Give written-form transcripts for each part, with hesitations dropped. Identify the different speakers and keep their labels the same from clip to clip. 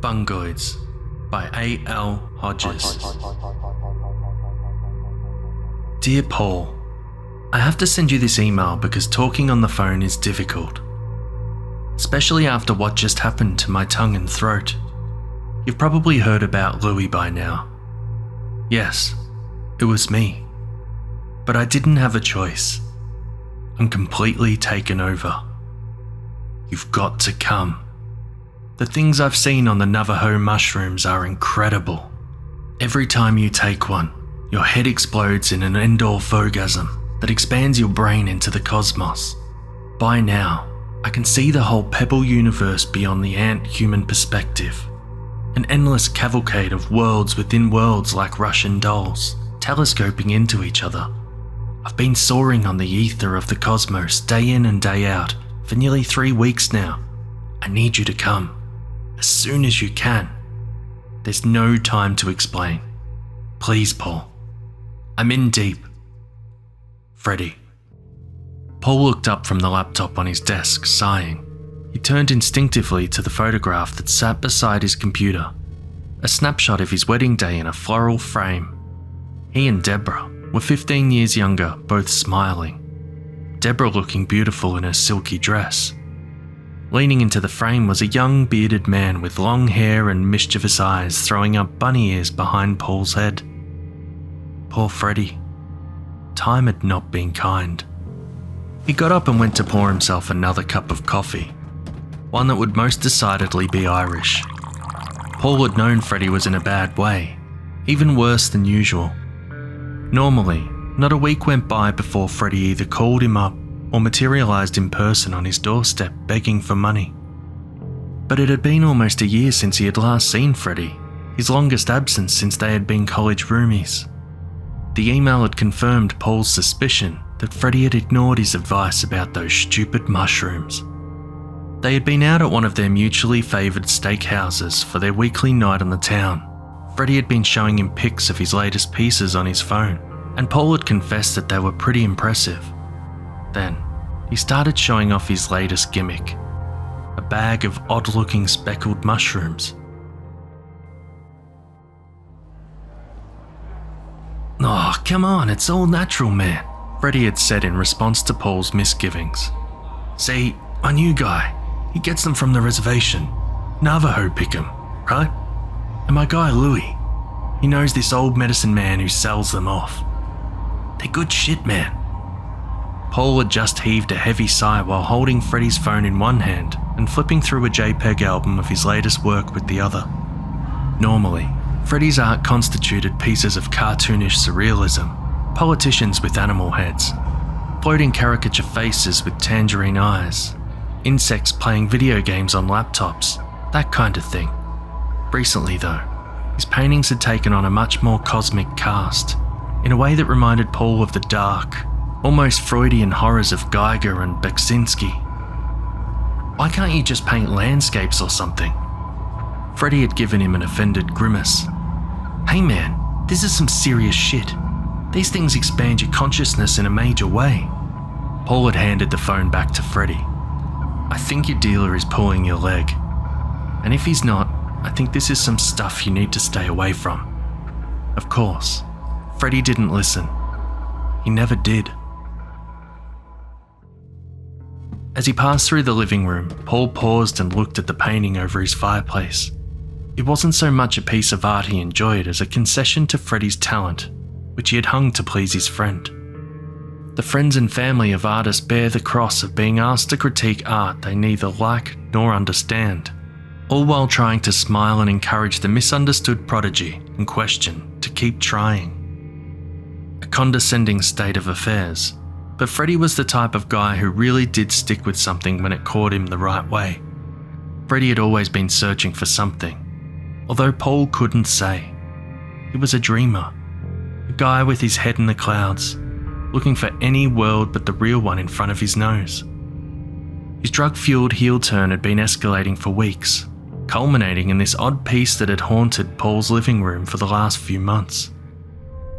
Speaker 1: Fungoids by A.L. Hodges. Dear Paul, I have to send you this email because talking on the phone is difficult, especially after what just happened to my tongue and throat. You've probably heard about Louis by now. Yes, it was me. But I didn't have a choice. I'm completely taken over. You've got to come. The things I've seen on the Navajo mushrooms are incredible. Every time you take one, your head explodes in an endorphogasm that expands your brain into the cosmos. By now, I can see the whole pebble universe beyond the ant-human perspective. An endless cavalcade of worlds within worlds like Russian dolls, telescoping into each other. I've been soaring on the ether of the cosmos day in and day out for nearly 3 weeks now. I need you to come. As soon as you can. There's no time to explain. Please, Paul. I'm in deep. Freddie. Paul looked up from the laptop on his desk, sighing. He turned instinctively to the photograph that sat beside his computer, a snapshot of his wedding day in a floral frame. He and Deborah were 15 years younger, both smiling. Deborah looking beautiful in her silky dress. Leaning into the frame was a young bearded man with long hair and mischievous eyes throwing up bunny ears behind Paul's head. Poor Freddie. Time had not been kind. He got up and went to pour himself another cup of coffee, one that would most decidedly be Irish. Paul had known Freddie was in a bad way, even worse than usual. Normally, not a week went by before Freddie either called him up or materialised in person on his doorstep begging for money. But it had been almost a year since he had last seen Freddie, his longest absence since they had been college roomies. The email had confirmed Paul's suspicion that Freddie had ignored his advice about those stupid mushrooms. They had been out at one of their mutually favoured steakhouses for their weekly night on the town. Freddie had been showing him pics of his latest pieces on his phone, and Paul had confessed that they were pretty impressive. Then, he started showing off his latest gimmick, a bag of odd-looking speckled mushrooms. "Oh, come on, it's all natural, man," Freddie had said in response to Paul's misgivings. "See, my new guy, he gets them from the reservation. Navajo pick 'em, right? And my guy Louis, he knows this old medicine man who sells them off. They're good shit, man." Paul had just heaved a heavy sigh while holding Freddie's phone in one hand and flipping through a JPEG album of his latest work with the other. Normally, Freddie's art constituted pieces of cartoonish surrealism, politicians with animal heads, floating caricature faces with tangerine eyes, insects playing video games on laptops, that kind of thing. Recently though, his paintings had taken on a much more cosmic cast, in a way that reminded Paul of the dark, almost Freudian horrors of Geiger and Beksinski. "Why can't you just paint landscapes or something?" Freddie had given him an offended grimace. "Hey man, this is some serious shit. These things expand your consciousness in a major way." Paul had handed the phone back to Freddie. "I think your dealer is pulling your leg. And if he's not, I think this is some stuff you need to stay away from." Of course, Freddie didn't listen. He never did. As he passed through the living room, Paul paused and looked at the painting over his fireplace. It wasn't so much a piece of art he enjoyed as a concession to Freddie's talent, which he had hung to please his friend. The friends and family of artists bear the cross of being asked to critique art they neither like nor understand, all while trying to smile and encourage the misunderstood prodigy in question to keep trying. A condescending state of affairs, but Freddie was the type of guy who really did stick with something when it caught him the right way. Freddie had always been searching for something, although Paul couldn't say. He was a dreamer, a guy with his head in the clouds, looking for any world but the real one in front of his nose. His drug-fueled heel turn had been escalating for weeks, culminating in this odd piece that had haunted Paul's living room for the last few months.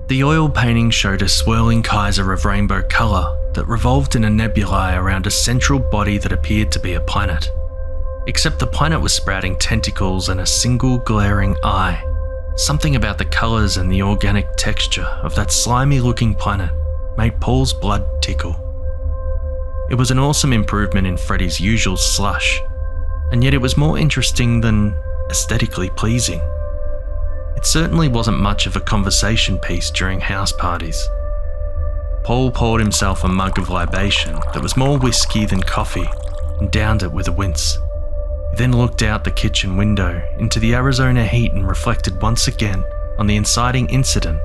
Speaker 1: The oil painting showed a swirling geyser of rainbow colour that revolved in a nebulae around a central body that appeared to be a planet. Except the planet was sprouting tentacles and a single glaring eye. Something about the colours and the organic texture of that slimy-looking planet made Paul's blood tickle. It was an awesome improvement in Freddy's usual slush, and yet it was more interesting than aesthetically pleasing. It certainly wasn't much of a conversation piece during house parties. Paul poured himself a mug of libation that was more whiskey than coffee and downed it with a wince. He then looked out the kitchen window into the Arizona heat and reflected once again on the inciting incident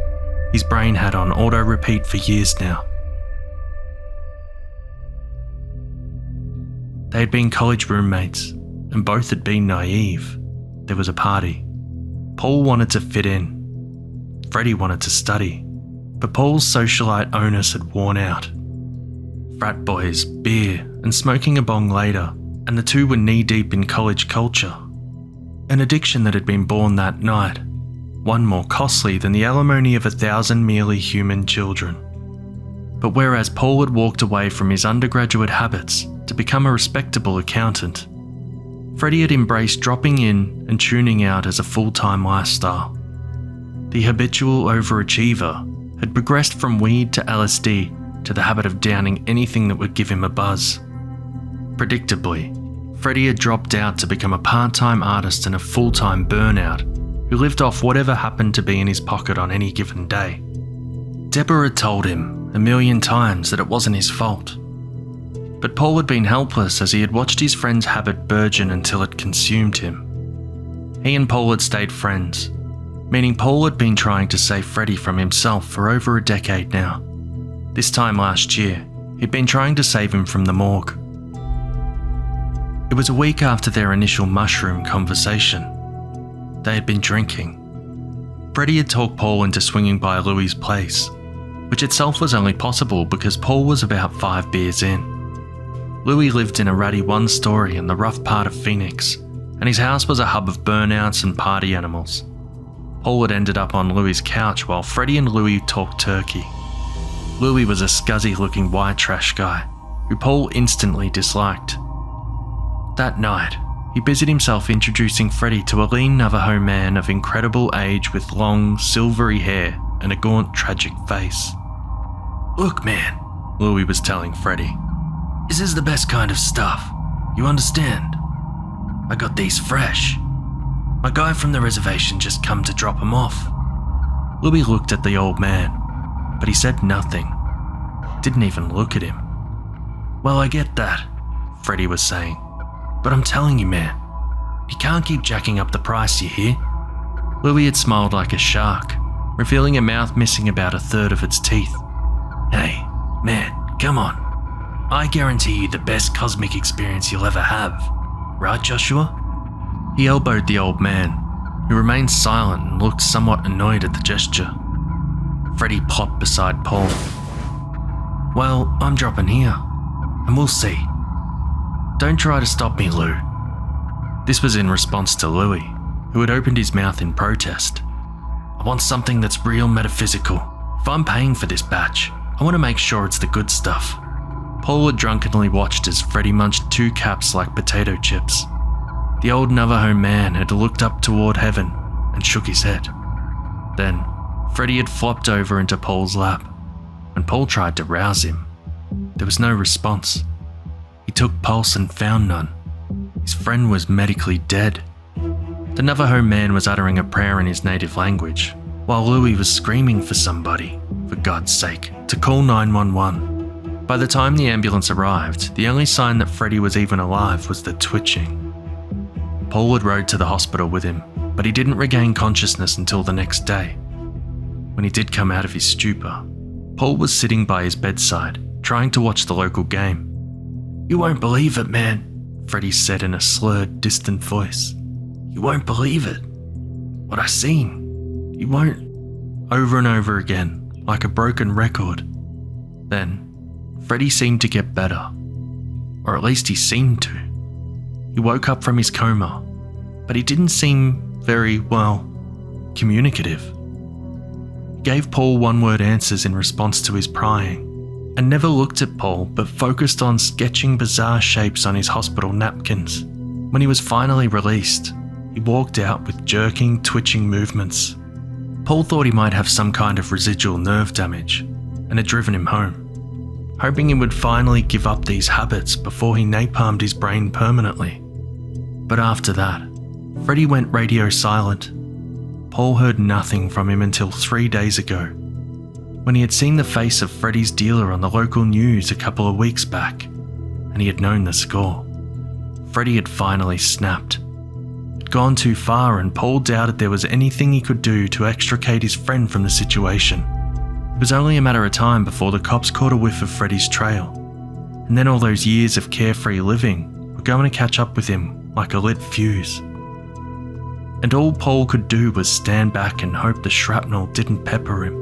Speaker 1: his brain had on auto-repeat for years now. They had been college roommates, and both had been naive. There was a party. Paul wanted to fit in. Freddy wanted to study, but Paul's socialite onus had worn out. Frat boys, beer, and smoking a bong later, and the two were knee-deep in college culture. An addiction that had been born that night, one more costly than the alimony of 1,000 merely human children. But whereas Paul had walked away from his undergraduate habits to become a respectable accountant, Freddy had embraced dropping in and tuning out as a full-time lifestyle. The habitual overachiever had progressed from weed to LSD to the habit of downing anything that would give him a buzz. Predictably, Freddy had dropped out to become a part-time artist and a full-time burnout who lived off whatever happened to be in his pocket on any given day. Deborah had told him 1,000,000 times that it wasn't his fault. But Paul had been helpless as he had watched his friend's habit burgeon until it consumed him. He and Paul had stayed friends, meaning Paul had been trying to save Freddy from himself for over a decade now. This time last year, he'd been trying to save him from the morgue. It was a week after their initial mushroom conversation. They had been drinking. Freddy had talked Paul into swinging by Louie's place, which itself was only possible because Paul was about 5 beers in. Louie lived in a ratty one-story in the rough part of Phoenix, and his house was a hub of burnouts and party animals. Paul had ended up on Louie's couch while Freddy and Louie talked turkey. Louie was a scuzzy-looking white trash guy who Paul instantly disliked. That night, he busied himself introducing Freddy to a lean Navajo man of incredible age with long, silvery hair and a gaunt, tragic face. "Look, man," Louie was telling Freddy, "this is the best kind of stuff. You understand? I got these fresh. My guy from the reservation just come to drop them off." Louie looked at the old man, but he said nothing. Didn't even look at him. "Well, I get that," Freddy was saying. "But I'm telling you, man, you can't keep jacking up the price, you hear?" Louie had smiled like a shark, revealing a mouth missing about a third of its teeth. "Hey, man, come on. I guarantee you the best cosmic experience you'll ever have. Right, Joshua?" He elbowed the old man, who remained silent and looked somewhat annoyed at the gesture. Freddy plopped beside Paul. "Well, I'm dropping here, and we'll see. Don't try to stop me, Lou." This was in response to Louie, who had opened his mouth in protest. "I want something that's real metaphysical. If I'm paying for this batch, I want to make sure it's the good stuff." Paul had drunkenly watched as Freddy munched 2 caps like potato chips. The old Navajo man had looked up toward heaven and shook his head. Then, Freddy had flopped over into Paul's lap, and Paul tried to rouse him. There was no response. He took pulse and found none. His friend was medically dead. The Navajo man was uttering a prayer in his native language, while Louie was screaming for somebody, for God's sake, to call 911. By the time the ambulance arrived, the only sign that Freddy was even alive was the twitching. Paul had rode to the hospital with him, but he didn't regain consciousness until the next day. When he did come out of his stupor, Paul was sitting by his bedside, trying to watch the local game. "You won't believe it, man," Freddy said in a slurred, distant voice. "You won't believe it. What I seen. You won't." Over and over again, like a broken record. Then, Freddy seemed to get better. Or at least he seemed to. He woke up from his coma, but he didn't seem very, communicative. He gave Paul one-word answers in response to his prying, and never looked at Paul but focused on sketching bizarre shapes on his hospital napkins. When he was finally released, he walked out with jerking, twitching movements. Paul thought he might have some kind of residual nerve damage and had driven him home, hoping he would finally give up these habits before he napalmed his brain permanently. But after that, Freddie went radio silent. Paul heard nothing from him until 3 days ago, when he had seen the face of Freddie's dealer on the local news a couple of weeks back, and he had known the score. Freddie had finally snapped. He'd gone too far, and Paul doubted there was anything he could do to extricate his friend from the situation. It was only a matter of time before the cops caught a whiff of Freddie's trail, and then all those years of carefree living were going to catch up with him like a lit fuse. And all Paul could do was stand back and hope the shrapnel didn't pepper him.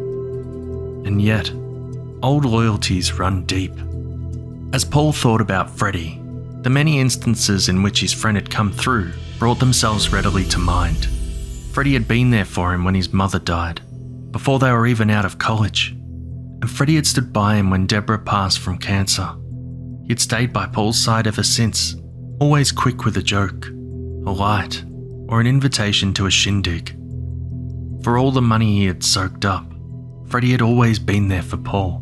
Speaker 1: And yet, old loyalties run deep. As Paul thought about Freddie, the many instances in which his friend had come through brought themselves readily to mind. Freddie had been there for him when his mother died, before they were even out of college, and Freddie had stood by him when Deborah passed from cancer. He had stayed by Paul's side ever since, always quick with a joke, a light, or an invitation to a shindig. For all the money he had soaked up, Freddie had always been there for Paul,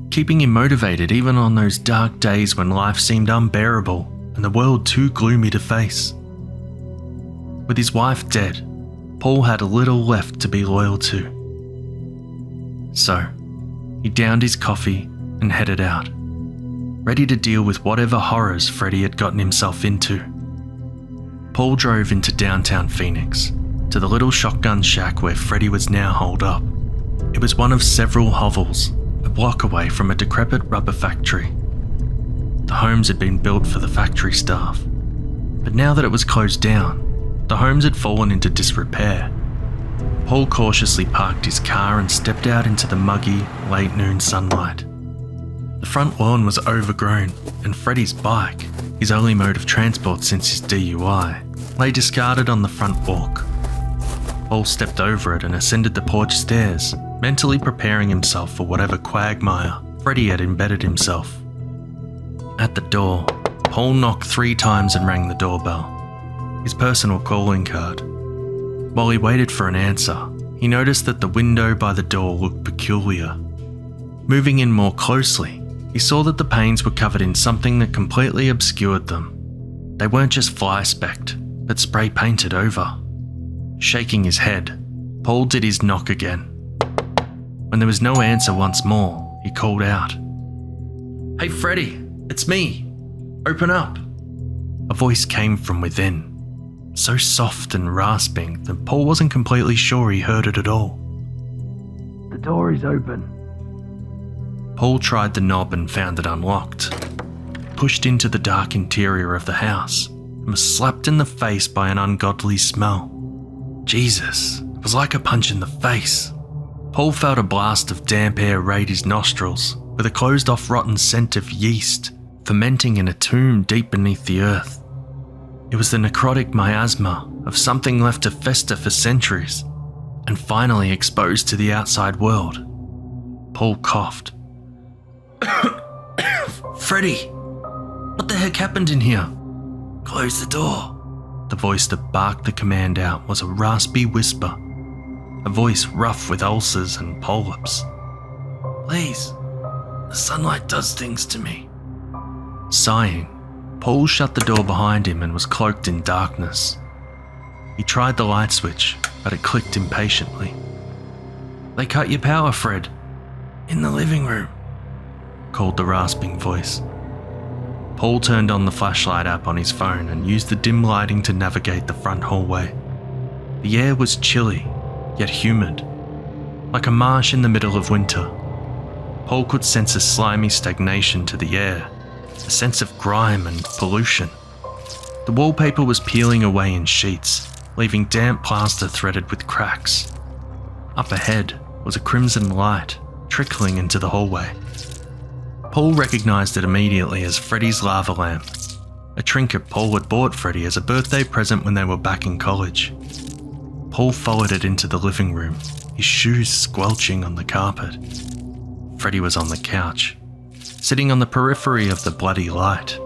Speaker 1: keeping him motivated even on those dark days when life seemed unbearable and the world too gloomy to face. With his wife dead, Paul had little left to be loyal to. So, he downed his coffee and headed out, ready to deal with whatever horrors Freddie had gotten himself into. Paul drove into downtown Phoenix, to the little shotgun shack where Freddie was now holed up. It was one of several hovels, a block away from a decrepit rubber factory. The homes had been built for the factory staff, but now that it was closed down, the homes had fallen into disrepair. Paul cautiously parked his car and stepped out into the muggy, late noon sunlight. The front lawn was overgrown, and Freddie's bike, his only mode of transport since his DUI, lay discarded on the front walk. Paul stepped over it and ascended the porch stairs, mentally preparing himself for whatever quagmire Freddie had embedded himself. At the door, Paul knocked 3 times and rang the doorbell, his personal calling card. While he waited for an answer, he noticed that the window by the door looked peculiar. Moving in more closely, he saw that the panes were covered in something that completely obscured them. They weren't just fly-specked, but spray-painted over. Shaking his head, Paul did his knock again. When there was no answer once more, he called out, "Hey Freddie, it's me. Open up." A voice came from within, so soft and rasping that Paul wasn't completely sure he heard it at all. "The door is open." Paul tried the knob and found it unlocked, pushed into the dark interior of the house, and was slapped in the face by an ungodly smell. Jesus, it was like a punch in the face. Paul felt a blast of damp air raid his nostrils, with a closed-off rotten scent of yeast fermenting in a tomb deep beneath the earth. It was the necrotic miasma of something left to fester for centuries, and finally exposed to the outside world. Paul coughed. "Freddie, what the heck happened in here?" "Close the door." The voice that barked the command out was a raspy whisper, a voice rough with ulcers and polyps. "Please, the sunlight does things to me." Sighing, Paul shut the door behind him and was cloaked in darkness. He tried the light switch, but it clicked impatiently. "They cut your power, Fred." "In the living room," called the rasping voice. Paul turned on the flashlight app on his phone and used the dim lighting to navigate the front hallway. The air was chilly, yet humid, like a marsh in the middle of winter. Paul could sense a slimy stagnation to the air, a sense of grime and pollution. The wallpaper was peeling away in sheets, leaving damp plaster threaded with cracks. Up ahead was a crimson light trickling into the hallway. Paul recognised it immediately as Freddie's lava lamp, a trinket Paul had bought Freddie as a birthday present when they were back in college. Paul followed it into the living room, his shoes squelching on the carpet. Freddie was on the couch, sitting on the periphery of the bloody light.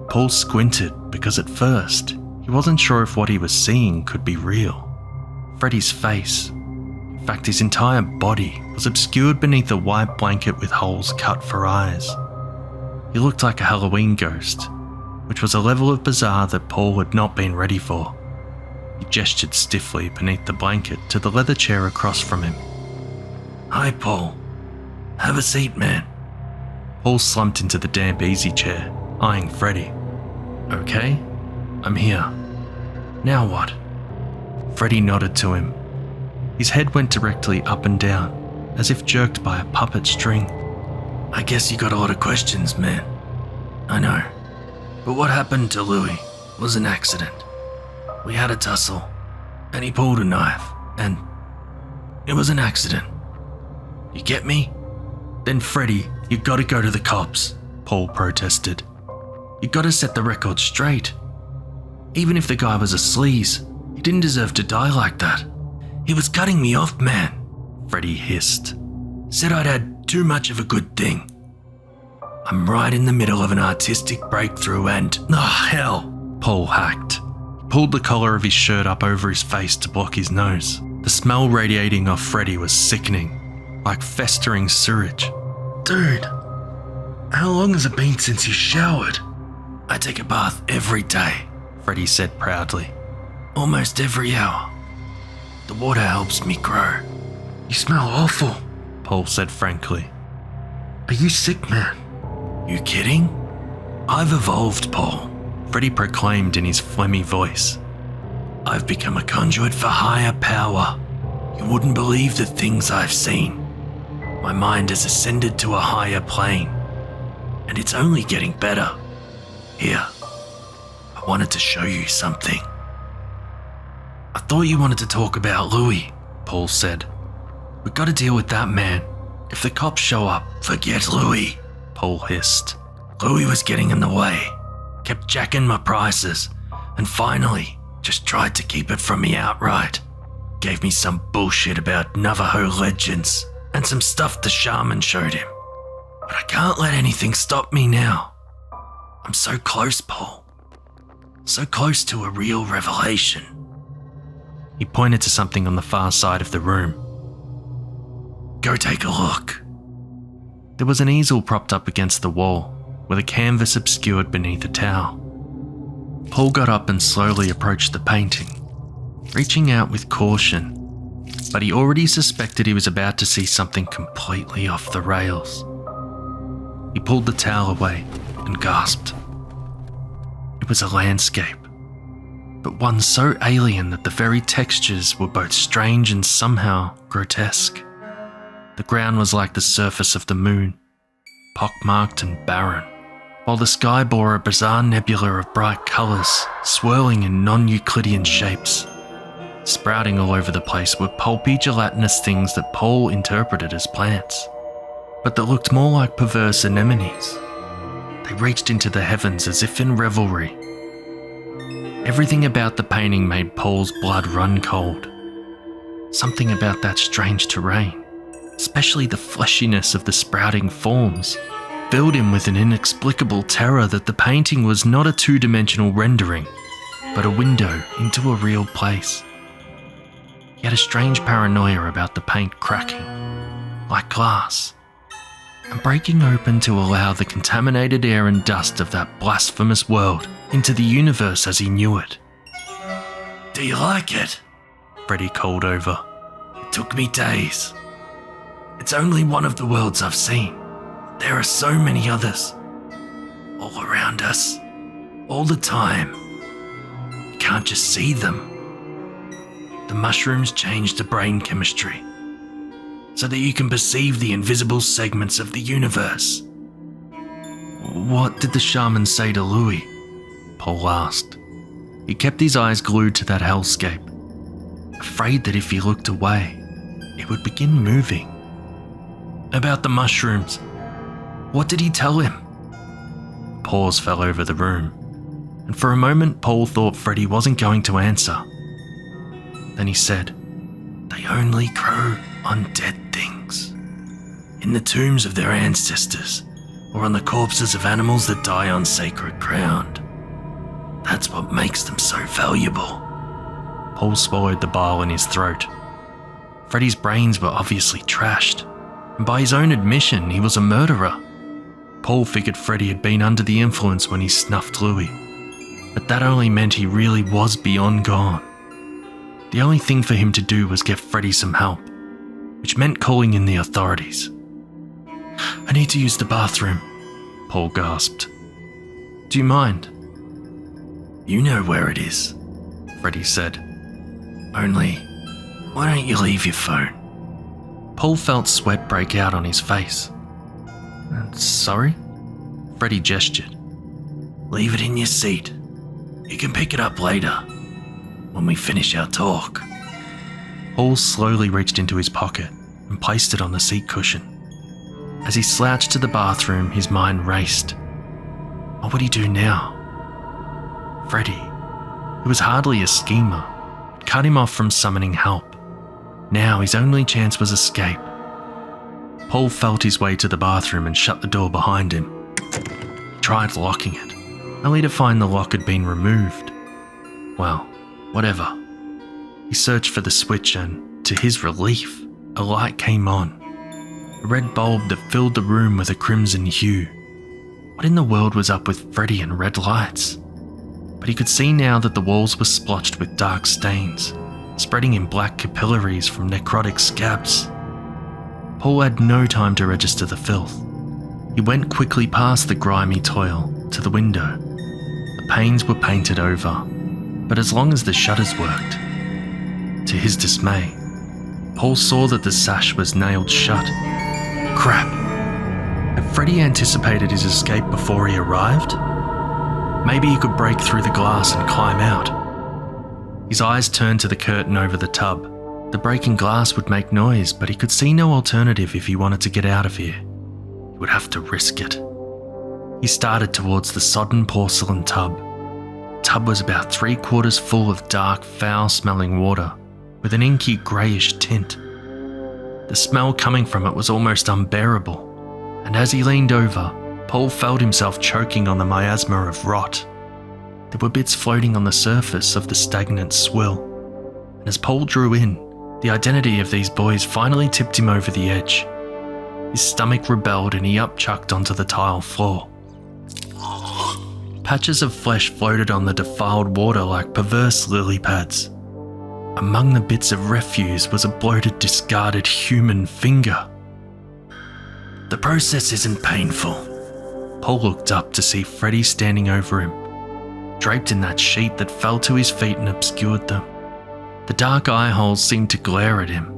Speaker 1: Paul squinted because at first He wasn't sure if what he was seeing could be real. Freddy's face, in fact his entire body, was obscured beneath a white blanket with holes cut for eyes. He looked like a Halloween ghost, which was a level of bizarre that Paul had not been ready for. He gestured stiffly beneath the blanket to the leather chair across from him. "Hi, Paul. Have a seat, man." Paul slumped into the damp easy chair, eyeing Freddy. "Okay, I'm here. Now what?" Freddy nodded to him. His head went directly up and down, as if jerked by a puppet string. "I guess you got a lot of questions, man. I know. But what happened to Louis was an accident. We had a tussle, and he pulled a knife, and it was an accident. You get me?" "Then Freddy, you gotta go to the cops," Paul protested. "You gotta set the record straight. Even if the guy was a sleaze, he didn't deserve to die like that." "He was cutting me off, man," Freddy hissed. "Said I'd had too much of a good thing. I'm right in the middle of an artistic breakthrough and... oh, hell!" Paul hacked. He pulled the collar of his shirt up over his face to block his nose. The smell radiating off Freddy was sickening, like festering sewage. "Dude, how long has it been since you showered?" "I take a bath every day," Freddy said proudly. "Almost every hour. The water helps me grow." "You smell awful," Paul said frankly. "Are you sick, man?" "You kidding? I've evolved, Paul," Freddy proclaimed in his phlegmy voice. "I've become a conduit for higher power. You wouldn't believe the things I've seen. My mind has ascended to a higher plane, and it's only getting better. Here, I wanted to show you something." "I thought you wanted to talk about Louis," Paul said. "We've got to deal with that man. If the cops show up..." "Forget Louis," Paul hissed. "Louis was getting in the way, kept jacking my prices, and finally just tried to keep it from me outright. Gave me some bullshit about Navajo legends and some stuff the shaman showed him. But I can't let anything stop me now. I'm so close, Paul. So close to a real revelation." He pointed to something on the far side of the room. "Go take a look." There was an easel propped up against the wall, with a canvas obscured beneath a towel. Paul got up and slowly approached the painting, reaching out with caution, but he already suspected he was about to see something completely off the rails. He pulled the towel away and gasped. It was a landscape, but one so alien that the very textures were both strange and somehow grotesque. The ground was like the surface of the moon, pockmarked and barren, while the sky bore a bizarre nebula of bright colours, swirling in non-Euclidean shapes. Sprouting all over the place were pulpy, gelatinous things that Paul interpreted as plants, but that looked more like perverse anemones. They reached into the heavens as if in revelry. Everything about the painting made Paul's blood run cold. Something about that strange terrain, especially the fleshiness of the sprouting forms, filled him with an inexplicable terror that the painting was not a two-dimensional rendering, but a window into a real place. He had a strange paranoia about the paint cracking, like glass, and breaking open to allow the contaminated air and dust of that blasphemous world into the universe as he knew it. "Do you like it?" Freddy called over. "It took me days. It's only one of the worlds I've seen. There are so many others. All around us. All the time. You can't just see them. The mushrooms change the brain chemistry so that you can perceive the invisible segments of the universe." "What did the shaman say to Louis?" Paul asked. He kept his eyes glued to that hellscape, afraid that if he looked away, it would begin moving. "About the mushrooms. What did he tell him?" Pause fell over the room, and for a moment Paul thought Freddy wasn't going to answer. Then he said, "They only grow on dead things, in the tombs of their ancestors, or on the corpses of animals that die on sacred ground. That's what makes them so valuable. Paul swallowed the bile in his throat. Freddy's brains were obviously trashed, and by his own admission, he was a murderer. Paul figured Freddy had been under the influence when he snuffed Louis, but that only meant he really was beyond gone. The only thing for him to do was get Freddy some help, which meant calling in the authorities. "I need to use the bathroom," Paul gasped. "Do you mind?" "You know where it is," Freddy said. "Only, why don't you leave your phone?" Paul felt sweat break out on his face. "Sorry?" Freddy gestured. "Leave it in your seat. You can pick it up later, when we finish our talk." Paul slowly reached into his pocket and placed it on the seat cushion. As he slouched to the bathroom, his mind raced. What would he do now? Freddy, who was hardly a schemer, cut him off from summoning help. Now his only chance was escape. Paul felt his way to the bathroom and shut the door behind him. He tried locking it, only to find the lock had been removed. Well, whatever. He searched for the switch and, to his relief, a light came on. A red bulb that filled the room with a crimson hue. What in the world was up with Freddy and red lights? But he could see now that the walls were splotched with dark stains, spreading in black capillaries from necrotic scabs. Paul had no time to register the filth. He went quickly past the grimy toil to the window. The panes were painted over, but as long as the shutters worked. To his dismay, Paul saw that the sash was nailed shut. Crap! Had Freddy anticipated his escape before he arrived? Maybe he could break through the glass and climb out. His eyes turned to the curtain over the tub. The breaking glass would make noise, but he could see no alternative if he wanted to get out of here. He would have to risk it. He started towards the sodden porcelain tub. The tub was about 3/4 full of dark, foul-smelling water, with an inky greyish tint. The smell coming from it was almost unbearable, and as he leaned over, Paul felt himself choking on the miasma of rot. There were bits floating on the surface of the stagnant swill, and as Paul drew in, the identity of these boys finally tipped him over the edge. His stomach rebelled and he upchucked onto the tile floor. Patches of flesh floated on the defiled water like perverse lily pads. Among the bits of refuse was a bloated, discarded human finger. The process isn't painful. Paul looked up to see Freddy standing over him, draped in that sheet that fell to his feet and obscured them. The dark eye holes seemed to glare at him.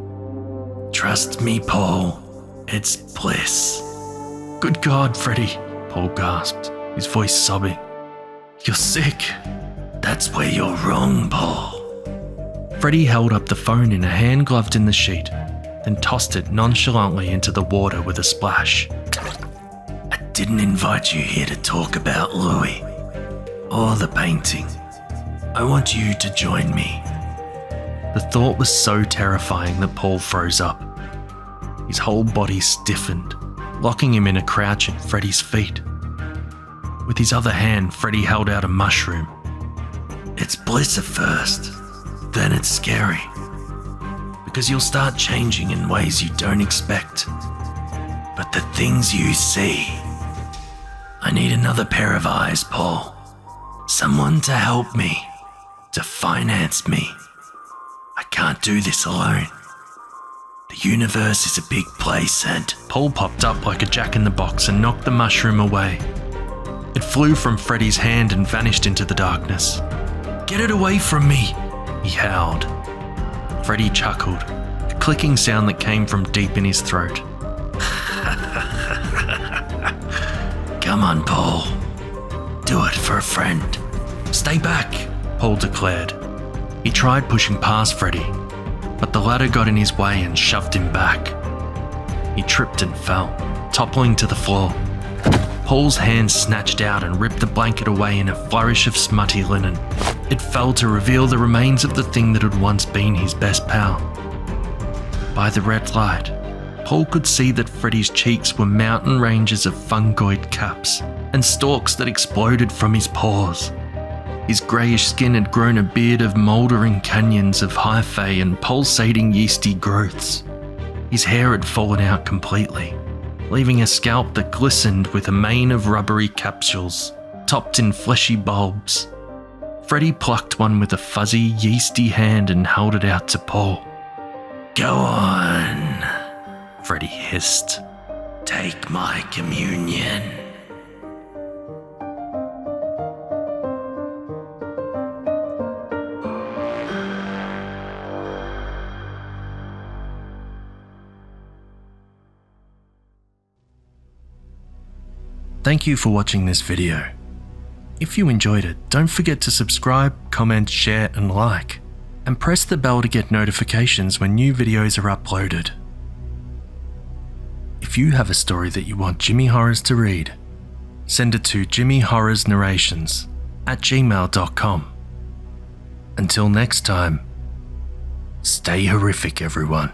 Speaker 1: Trust me, Paul. It's bliss. Good God, Freddy, Paul gasped, his voice sobbing. You're sick. That's where you're wrong, Paul. Freddy held up the phone in a hand gloved in the sheet, then tossed it nonchalantly into the water with a splash. I didn't invite you here to talk about Louis or the painting. I want you to join me. The thought was so terrifying that Paul froze up. His whole body stiffened, locking him in a crouch at Freddy's feet. With his other hand, Freddy held out a mushroom. It's bliss at first, then it's scary. Because you'll start changing in ways you don't expect. But the things you see... I need another pair of eyes, Paul. Someone to help me, to finance me. I can't do this alone. The universe is a big place and... Paul popped up like a jack-in-the-box and knocked the mushroom away. It flew from Freddy's hand and vanished into the darkness. Get it away from me, he howled. Freddy chuckled, a clicking sound that came from deep in his throat. Come on, Paul. Do it for a friend. Stay back, Paul declared. He tried pushing past Freddy, but the ladder got in his way and shoved him back. He tripped and fell, toppling to the floor. Paul's hand snatched out and ripped the blanket away in a flourish of smutty linen. It fell to reveal the remains of the thing that had once been his best pal. By the red light, Paul could see that Freddy's cheeks were mountain ranges of fungoid caps and stalks that exploded from his paws. His greyish skin had grown a beard of mouldering canyons of hyphae and pulsating yeasty growths. His hair had fallen out completely, leaving a scalp that glistened with a mane of rubbery capsules, topped in fleshy bulbs. Freddie plucked one with a fuzzy, yeasty hand and held it out to Paul. "Go on," Freddie hissed. "Take my communion." Thank you for watching this video. If you enjoyed it, don't forget to subscribe, comment, share and like, and press the bell to get notifications when new videos are uploaded. If you have a story that you want Jimmy Horrors to read, send it to jimmyhorrorsnarrations@gmail.com. Until next time, stay horrific everyone.